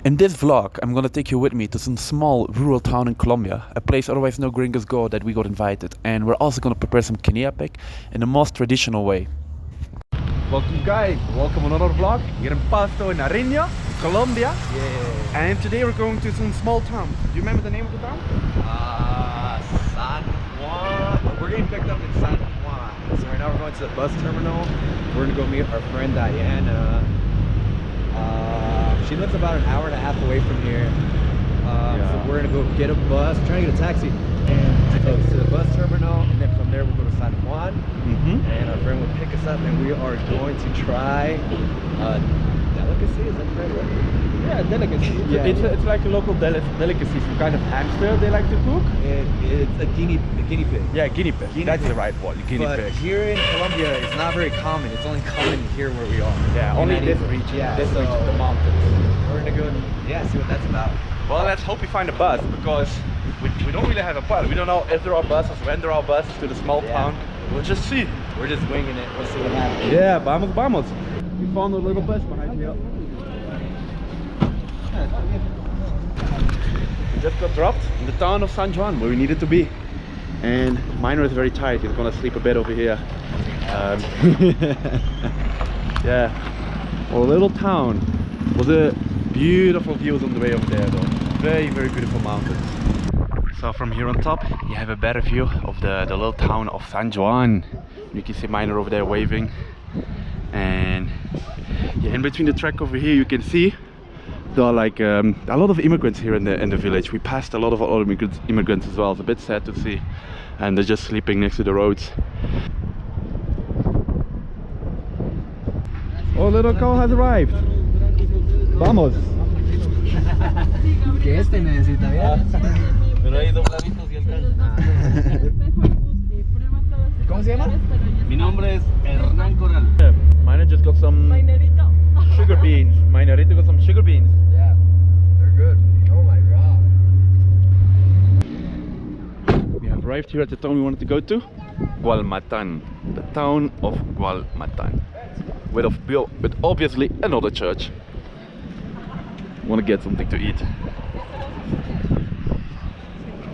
In this vlog, I'm gonna take you with me to some small rural town in Colombia, a place otherwise no gringos go that we got invited, and we're also gonna prepare some quinea in the most traditional way. Welcome guys, welcome another vlog here in Pasto in Nariño, Colombia. Yeah. And today we're going to some small town. Do you remember the name of the town? San Juan. We're getting picked up in San Juan. So right now we're going to the bus terminal. We're gonna go meet our friend Diana. She lives about an hour and a half away from here. So we're gonna go get a bus, trying to get a taxi, and go to the bus terminal, and then from there we'll go to San Juan, and our friend will pick us up, and we are going to try delicacy. Is that the right word? Yeah, delicacy. It's like a local delicacy, some kind of hamster they like to cook. It's a guinea pig. Yeah, guiney pig. That's the right word, guinea pig. Here in Colombia, it's not very common. It's only common here where we are. Yeah, only this region. Yeah, this region of the mountains. We're gonna go and see what that's about. Well, let's hope we find a bus, because we don't really have a plan. We don't know if there are buses, when there are buses to the small town. We'll just see. We're just winging it. We'll see what happens. Yeah, vamos. We found a little bus behind me. We just got dropped in the town of San Juan, where we needed to be. And Minor is very tired. He's gonna sleep a bit over here. Yeah, our little town was a beautiful views on the way over there, though. Very, very beautiful mountains. So from here on top, you have a better view of the little town of San Juan. You can see Minor over there waving. And yeah, in between the track over here, you can see there are like a lot of immigrants here in the village. We passed a lot of other immigrants as well. It's a bit sad to see, and they're just sleeping next to the roads. Oh, little cow has arrived. Vamos. Que este necesita bien. Pero hay dobladitos y alcanza. ¿Cómo se llama? Mi nombre es Hernán Corral. Minor just got some sugar beans. Minorito got some sugar beans. Yeah, they're good. Oh my god. We have arrived here at the town we wanted to go to, Gualmatán, the town of Gualmatán, with obviously another church. Want to get something to eat.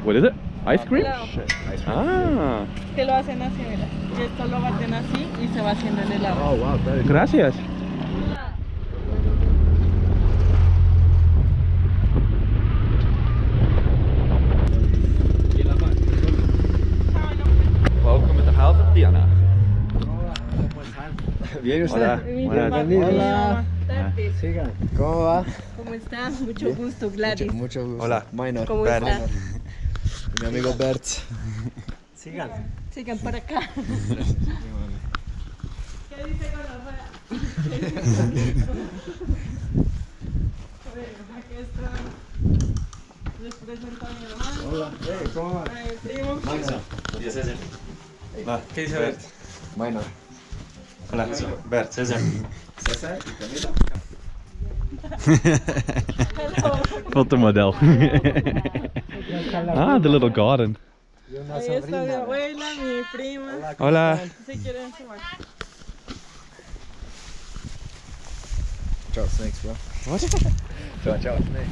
What is it? Ice cream? Ah. Que lo hacen así, mira. Que esto lo baten así y se va haciendo el helado. Oh wow, that is Gracias. Welcome to the house of Diana. Bien, usted. Hola. Hola. Sigan. ¿Cómo va? ¿Cómo está? Mucho gusto, Gladys. Mucho gusto. Hola. Minor. ¿Cómo Bert. está? Mi amigo Bert. Sigan. Sigan para acá. ¿Qué dice con la rueda? Bueno, aquí está. Les presento a mi hermano. Hola. Hey, ¿cómo va? A mi primo. Minor. Yo César. ¿Qué dice Bert? Minor. Hola, Bert. César. César y Camilo. Photo model. Ah, the little garden. Ahí está mi abuela, mi prima. Hola. Si quieren sumar. Ciao, snakes, bro. What? Ciao, snakes.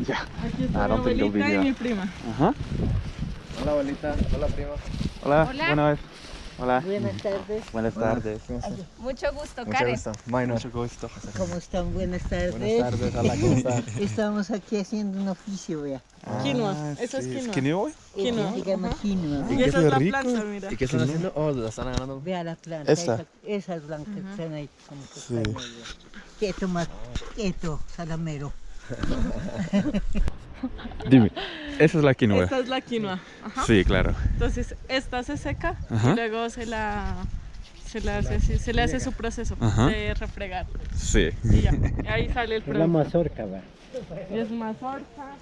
Yeah. Aquí está I mi don't think they'll be abuelita y here. mi prima. Uh-huh. Hola, abuelita. Hola, primo. Hola. Hola. Buenas. Hola. Buenas tardes. Buenas tardes. ¿Cómo estás? Mucho gusto, Mucho Karen. gusto. Minor. Mucho gusto. ¿Cómo están? Buenas tardes. Buenas tardes. Hola, ¿cómo estás? Estamos aquí haciendo un oficio, vea. Quinoa. Eso es quinoa. ¿Quinoa? Quinoa. Se llama quinoa. Y esa es la rico. planta, mira. ¿Y qué están haciendo? Oh, la están agarrando. Vea la planta. Esa. Esas blancas que están ahí. Como que están medio. Quieto, más quieto, salamero. Dime, esa es la quinoa. Esta es la quinoa. Ajá. Sí, claro. Entonces, esta se seca Ajá. y luego se le hace su proceso Ajá. de refregar. Sí. Y ya, y ahí sale el Es la producto. mazorca, va. Y es mazorca.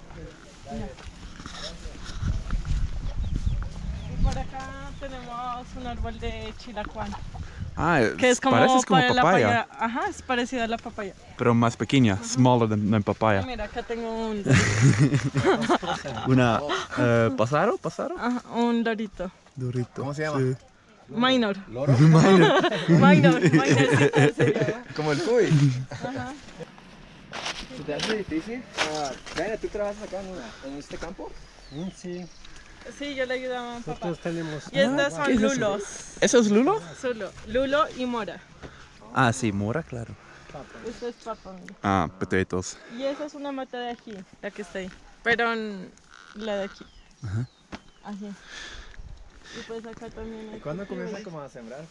Y por acá tenemos un árbol de chilacuán. Ah, Que es como, pareces como la papaya, Ajá, es parecida a la papaya. pero más pequeña, smaller than Y papaya. mira, acá tengo un Una, ¿pasaro? ajá, un lorito. Dorito. ¿Cómo se llama? Sí. Minor. ¿Loro? Minor, minorcito se llama. Como el cuy. Ajá. Y ¿Se te hace difícil? Diana, ¿tú trabajas acá en este campo? Sí. Sí, yo le ayudo a mi papá. Nosotros tenemos... Y estas son lulos. ¿Eso es lulo? Solo. Lulo y mora. Ah, sí, mora, claro. Esto es papa. Mira. Ah, potatoes. Y esa es una mata de aquí, la que está ahí. Pero la de aquí. Así. Y pues acá también hay. ¿Cuándo comienzan como a sembrar?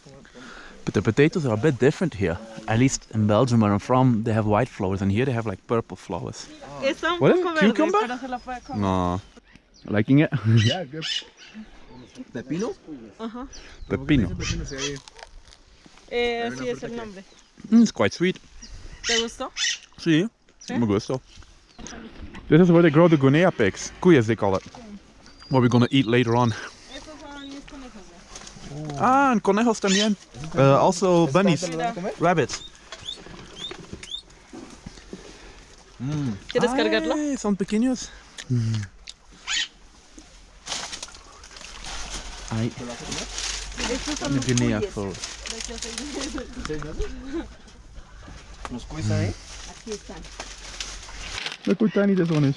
But the potatoes are a bit different here. At least in Belgium, where I'm from, they have white flowers, and here they have like purple flowers. Está un What is poco it? verde, Cucumber? pero se la puede comer. No. Liking it? Yeah, good. ¿Pepino? Ajá. Pepino. Pepino, sí. Sí es el nombre. It's quite sweet. ¿Te gustó? Sí, me gusta. This is where they grow the Guinea pigs. Koeien, they call it. What we're gonna eat later on. Estos son mis conejos. Ah, and conejos también. Also bunnies, rabbits. ¿Quieres cargarlo? Ay, son pequeños. Ay, Estos son the los Guinea cuyes. food. ¿Los cuis ahí? Aquí están. Look how tiny this one is.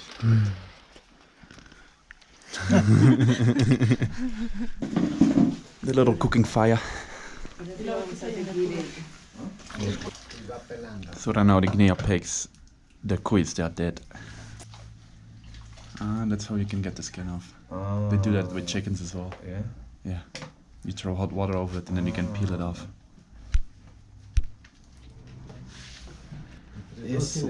The little cooking fire. So right now the Guinea pigs, the quids, they are dead. Ah, that's how you can get the skin off. They do that with chickens as well. Yeah. Yeah. You throw hot water over it and then you can peel it off. Yes.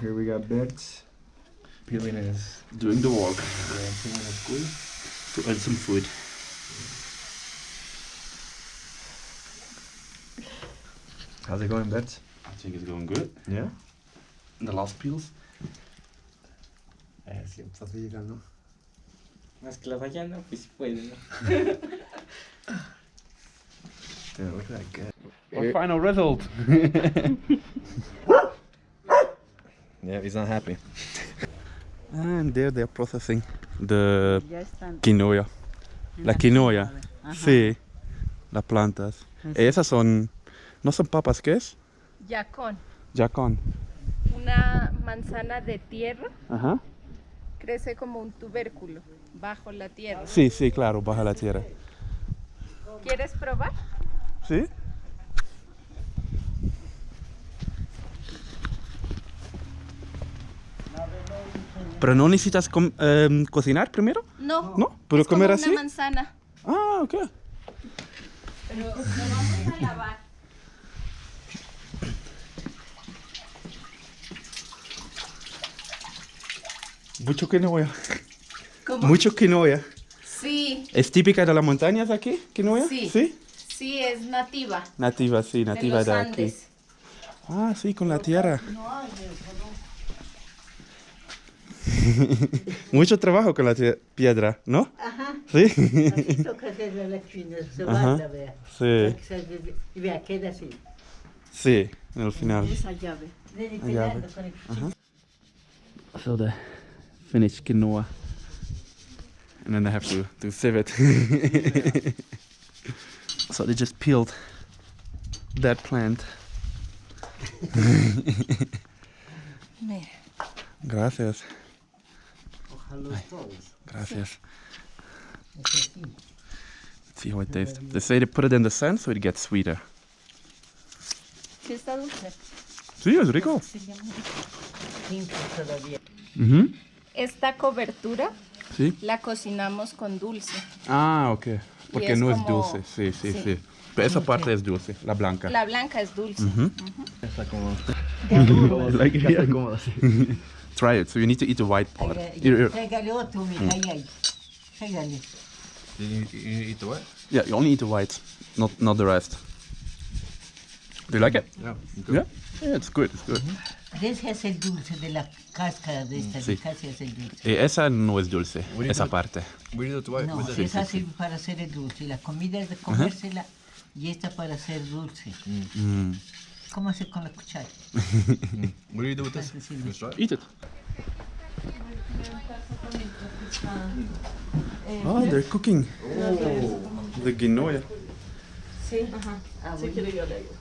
Here we got birds peeling his Doing the work peeling his cuy. to earn some food. How's it going, birds? I think it's going good. Yeah. The last peels. Siempre está llegando. Más que la fallando, pues puede, ¿no? Dude, look at that good. Our final result. Yeah, he's not happy. And there they're processing the Ya están. quinoa. La quinoa. Sí. Las plantas. Esas son... ¿No son papas? ¿Qué es? Yacón, Yacón. una manzana de tierra, Ajá. crece como un tubérculo bajo la tierra. Sí, sí, claro, baja la tierra. ¿Quieres probar? ¿Sí? ¿Pero no necesitas cocinar primero? No, ¿No? ¿Pero es como comer una así? manzana, Ah, ok. pero lo vamos a lavar. Mucho quinoa. ¿Cómo? Mucho quinoa. Sí, ¿Es típica de las montañas aquí, quinoa? Sí. ¿Sí? sí, es nativa Nativa, sí, de nativa los de aquí. Andes. Ah, sí, con la tierra. Mucho trabajo con la piedra, ¿no? Ajá. Sí. Así toca hacerle la china, se Ajá. guarda, vea. Sí, Y vea, queda así. sí, en el final. Esa llave. Ven y Allá pegando ve. con el cuchillo. So the finished quinoa. And then I have to sieve it. So they just peeled that plant. Mira. Gracias. Ojalá todos. Gracias. Es así. Let's see how it tastes. They say they put it in the sand so it gets sweeter. Sí, está dulce. Sí, es rico. Cinco todavía. Esta cobertura Sí. la cocinamos con dulce. Ah, ok. Porque es no es como- dulce. Sí, sí, sí. sí. Pero esa parte es dulce, la blanca. La blanca es dulce. Está cómodo. Like it, Está yeah. cómodo, sí. Try it. So you need to eat the white part. Tráigale otro, mija, ahí. Tráigale. You eat the what? Yeah, you only eat the white, not the rest. Do you like it? Yeah. Yeah. Yeah, it's good. It's good. Ese es el dulce de la cáscara de esta, Sí. casi es el dulce. Esa no es dulce, do you esa do? parte. We do the what? No, With the- esa sirve para hacer el dulce. La comida es de comérsela y esta para hacer dulce. Mm. ¿Cómo hacer con la cuchara? What do you do with this? That's the You try it? Eat it. Oh, they're cooking. The quinoa. Sí, ajá. Si quiere yo le ayudo.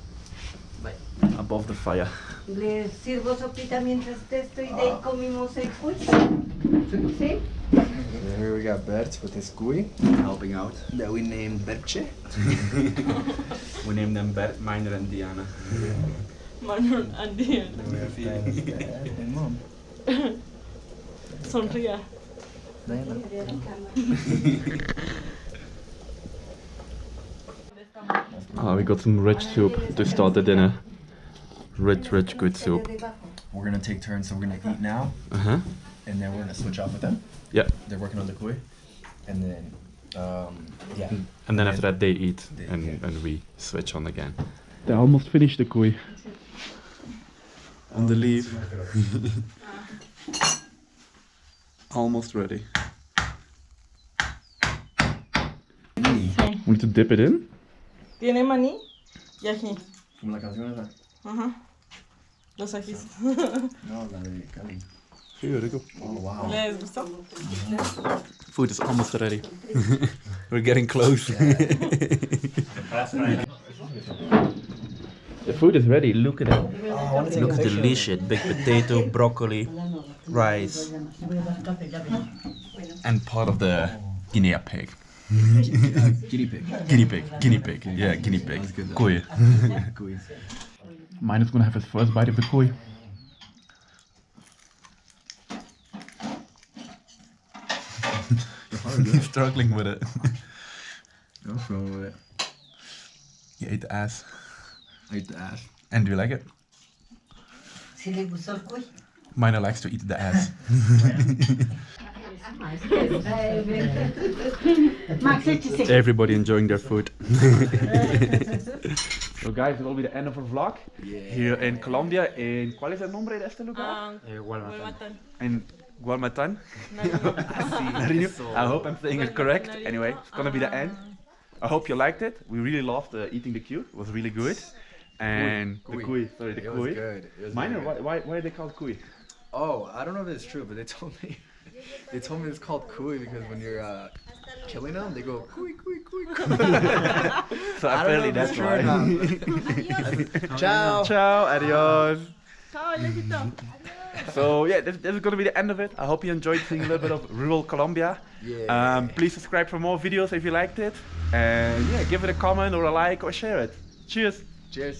above the fire. ¿Le sirvo sopita mientras estoy de ahí comimos el cuy? ¿Sí? Here we got Bert with his cuy helping out that we named Berche. We named them Bert, Miner and Diana. Manuel and Diana. We have Dad and Mom. Sonría. We got some rich soup to start the dinner. Rich, good soup. We're gonna take turns, so we're gonna eat now, Uh-huh. and then we're gonna switch off with them. Yeah. They're working on the cuy, and then yeah. And then after that they eat They- and, yeah. and we switch on again. They almost finished the cuy. On the leaf. Almost ready. We need to dip it in? Tiene maní y ají. Como la canción esa. Ajá. Los ajís. No, la de Cali. Oh wow. ¿Les gustó? Food is almost ready. We're getting close. The food is ready. Look at it. Looks delicious. Big potato, broccoli, rice, and part of the Guinea pig. Guinea pig. Guinea pig. Yeah, guinea pig. Koei. Mine is gonna have his first bite of the koi. He's struggling with it. What's wrong with it? He ate the ass. I ate the ass. And do you like it? ¿Sí le gustó el cuy? Mine likes to eat the ass. Max, échese. Everybody enjoying their food. So guys, it will be the end of our vlog here in Colombia. In ¿cuál es el nombre de este lugar? Gualmatán. In Gualmatán. Nariño. Nariño. I hope I'm saying it correct. Anyway, it's gonna be the end. I hope you liked it. We really loved eating the cuy. It was really good. And the cuy. Sorry, the It was cuy. good. It was Minor, very good. why are they called cuy? Oh, I don't know if it's true, but they told me it's called cuy because when you're killing them, they go cuy cuy cuy. So I don't apparently know if that's it's true or why. not. Ciao. Ciao, adios. Chao, Alejito. So yeah, this is gonna be the end of it. I hope you enjoyed seeing a little bit of rural Colombia. Yeah. Please subscribe for more videos if you liked it. And yeah, give it a comment or a like or share it. Cheers. Cheers.